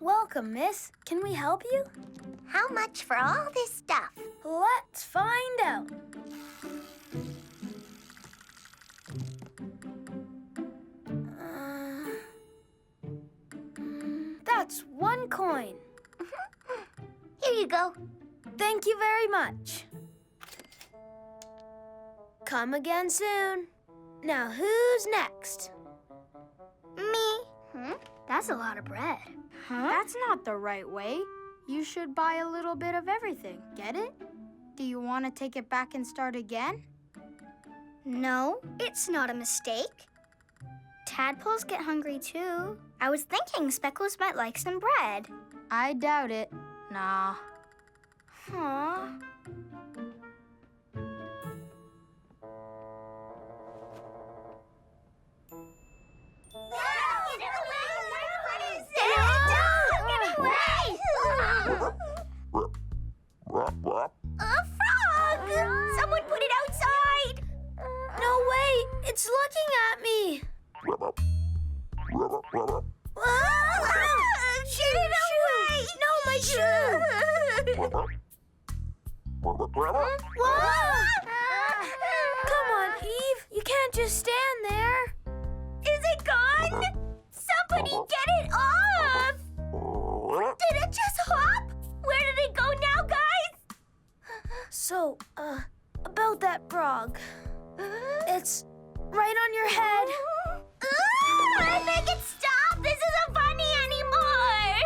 Welcome, miss. Can we help you? How much for all this stuff? Let's find out. That's 1 coin. Here you go. Thank you very much. Come again soon. Now, who's next? Me. That's a lot of bread. That's not the right way. You should buy a little bit of everything. Get it? Do you want to take it back and start again? No, it's not a mistake. Tadpoles get hungry too. I was thinking Speckles might like some bread. I doubt it. Nah. Huh? A frog! Someone put it outside! No way! It's looking at me! Get it away! No, my shoe! Come on, Eve. You can't just stand there. Is it gone? Somebody get it off! Did it just hop? Where did it go now, guys? So, about that frog. It's right on your head. Make it stop! This isn't funny anymore!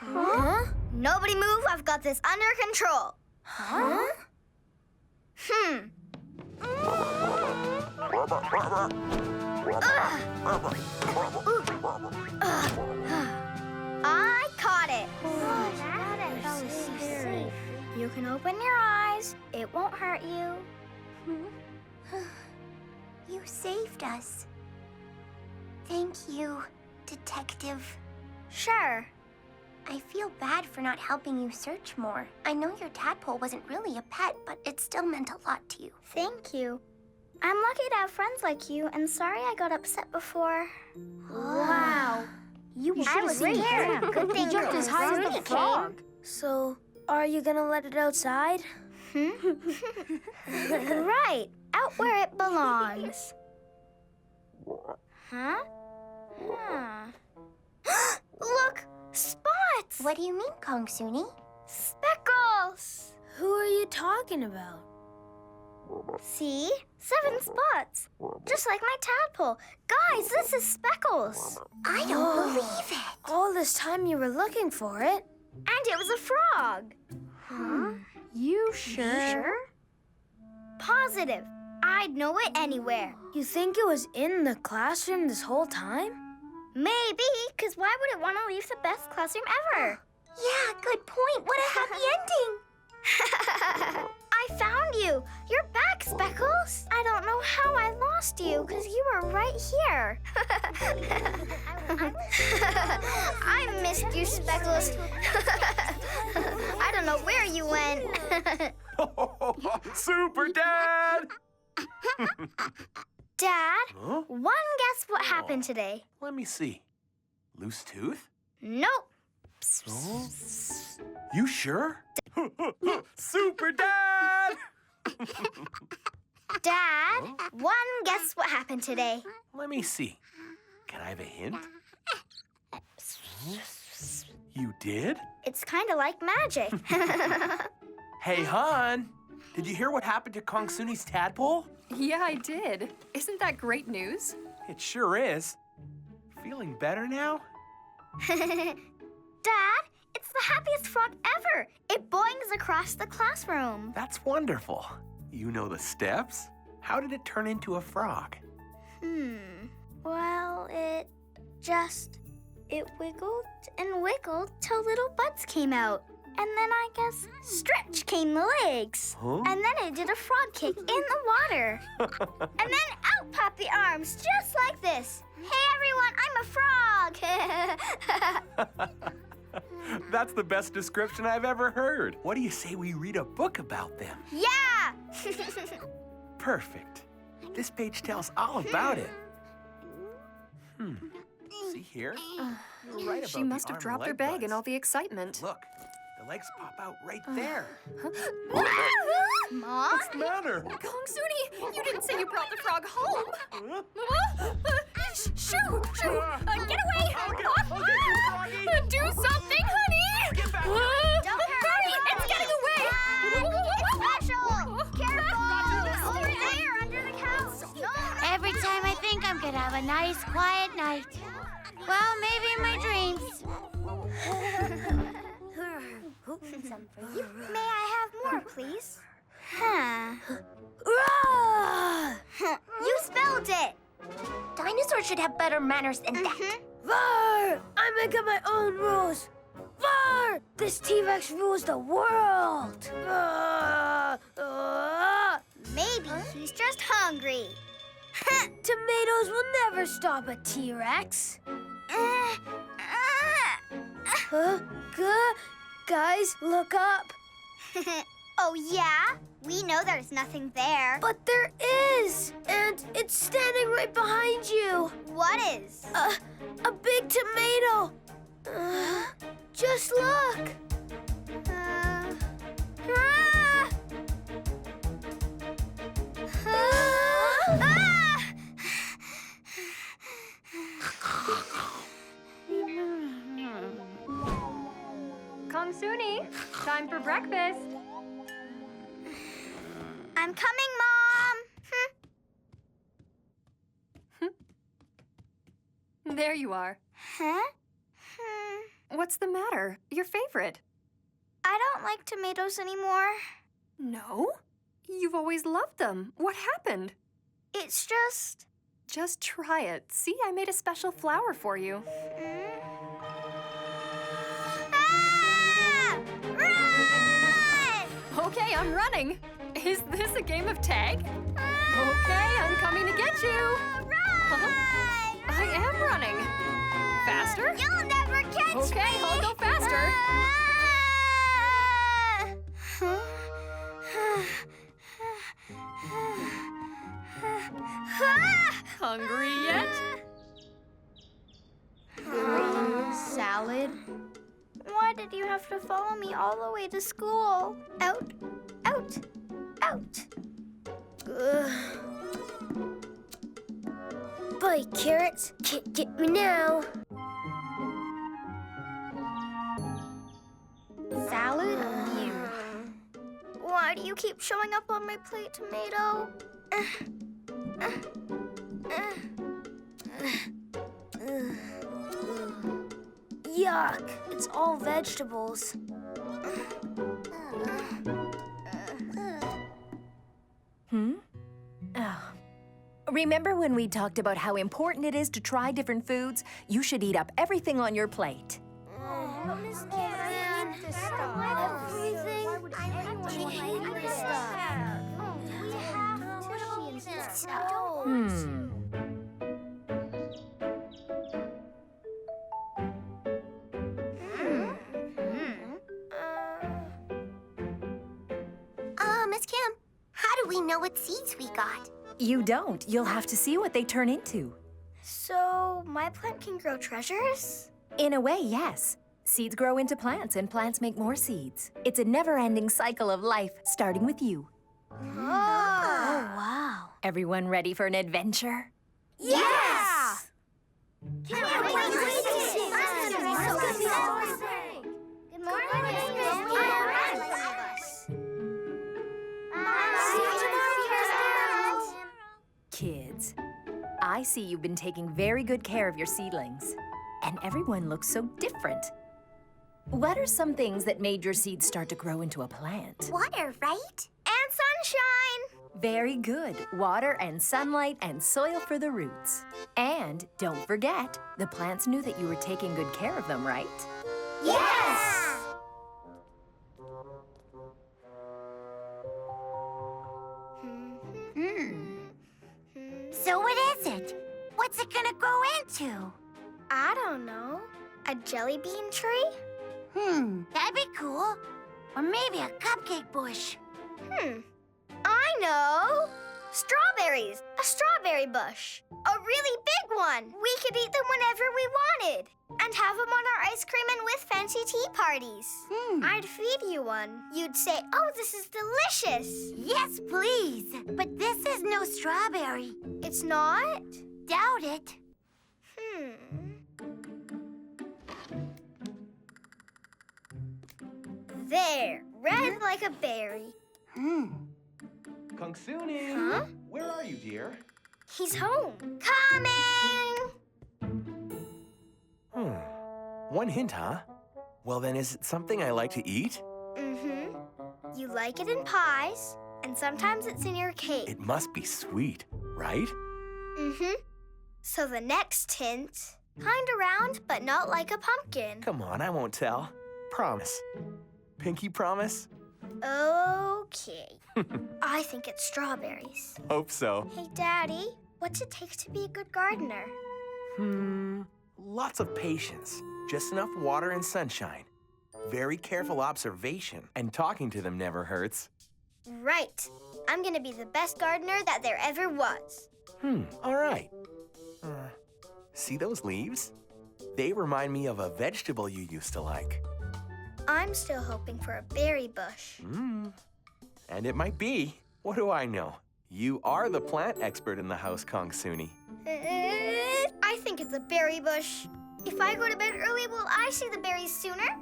Huh? Nobody move, I've got this under control. Huh? I caught it. That is so scary. You can open your eyes. It won't hurt you. You saved us. Thank you, Detective. Sure. I feel bad for not helping you search more. I know your tadpole wasn't really a pet, but it still meant a lot to you. Thank you. I'm lucky to have friends like you, and sorry I got upset before. Wow. I was scared. Good thing jumped as high as the Kongsuni frog. So, are you gonna let it outside? Right, out where it belongs. Huh? Look, spots! What do you mean, Kongsuni? Speckles! Who are you talking about? See? 7 spots. Just like my tadpole. Guys, this is Speckles. I don't believe it. All this time you were looking for it. And it was a frog. Huh? You sure? Positive. I'd know it anywhere. You think it was in the classroom this whole time? Maybe, because why would it want to leave the best classroom ever? Yeah, good point. What a happy ending. I found you. You're back, Speckles. I don't know how I lost you, because you were right here. I missed you, Speckles. I don't know where you went. Super Dad! Dad, Huh? one guess what happened today? Let me see. Loose tooth? Nope. Oh. You sure? Super Dad! Dad, one guess what happened today? Let me see. Can I have a hint? You did? It's kind of like magic. Hey, hon. Did you hear what happened to Kongsuni's tadpole? Yeah, I did. Isn't that great news? It sure is. Feeling better now? Dad, it's the happiest frog ever. It boings across the classroom. That's wonderful. You know the steps? How did it turn into a frog? Well, it wiggled and wiggled till little buds came out. And then I guess stretch came the legs. Huh? And then it did a frog kick in the water. And then out popped the arms, just like this. Hey, everyone, I'm a frog. That's the best description I've ever heard. What do you say we read a book about them? Yeah! Perfect. This page tells all about it. See here? You're right She about must the have arm and dropped her leg bag in buds. all the excitement. Look, the legs pop out right there. Mom? What's the matter? Kongsuni, you didn't say you brought the frog home. Huh? Shoo! Get away! I'll get you, Froggy. Do something, honey! Get back here. Hurry! It's getting away! Special! Careful! Over there, under the couch. No. Every time I think I'm gonna have a nice, quiet night. Well, maybe in my dreams. Some for you. May I have more, please? You spelled it. Dinosaurs should have better manners than that. Var! I make up my own rules. Var! This T-Rex rules the world. Maybe he's just hungry. Tomatoes will never stop a T-Rex. Huh? Good. Guys, look up. Oh, yeah? We know there's nothing there. But there is! And it's standing right behind you. What is? A big tomato. Just look. Kongsuni, time for breakfast. I'm coming, Mom. There you are. Huh? What's the matter? Your favorite? I don't like tomatoes anymore. No? You've always loved them. What happened? It's just... Just try it. See, I made a special flower for you. Ah! Run! Okay, I'm running. Is this a game of tag? Okay, I'm coming to get you. Run! I am running. Faster? You'll never catch me! Okay, I'll go faster. Hungry yet? Salad? Why did you have to follow me all the way to school? Out, out, out. Bye, carrots. Can't get me now. Salad? You. Why do you keep showing up on my plate, tomato? Yuck. It's all vegetables. Remember when we talked about how important it is to try different foods? You should eat up everything on your plate. Miss Karen, everything. I hate this stuff. Miss Kim, how do we know what seeds we got? You don't. You'll have to see what they turn into. So, my plant can grow treasures? In a way, yes. Seeds grow into plants, and plants make more seeds. It's a never-ending cycle of life, starting with you. Oh, wow. Everyone ready for an adventure? Yes! Can't wait to see it. Good morning, Kids, I see you've been taking very good care of your seedlings. And everyone looks so different. What are some things that made your seeds start to grow into a plant? Water, right? And sunshine! Very good. Water and sunlight and soil for the roots. And don't forget, the plants knew that you were taking good care of them, right? Yes! So what is it? What's it gonna grow into? I don't know. A jelly bean tree? That'd be cool. Or maybe a cupcake bush. I know. Strawberries. A strawberry bush. A really big one. We could eat them whenever we wanted. And have them on our ice cream and with fancy tea parties. I'd feed you one. You'd say, oh, this is delicious. Yes, please. But this is no strawberry. It's not? Doubt it. There, red like a berry. Kongsuni! Huh? Where are you, dear? He's home. Coming! One hint, huh? Well, then, is it something I like to eat? Mm-hmm. You like it in pies, and sometimes it's in your cake. It must be sweet, right? Mm-hmm. So the next hint, kind of round, but not like a pumpkin. Come on, I won't tell. Promise. Pinky promise? Okay. I think it's strawberries. Hope so. Hey, Daddy, what's it take to be a good gardener? Lots of patience. Just enough water and sunshine. Very careful observation, and talking to them never hurts. Right. I'm gonna be the best gardener that there ever was. All right. See those leaves? They remind me of a vegetable you used to like. I'm still hoping for a berry bush. And it might be. What do I know? You are the plant expert in the house, Kongsuni. I think it's a berry bush. If I go to bed early, will I see the berries sooner?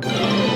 Wow!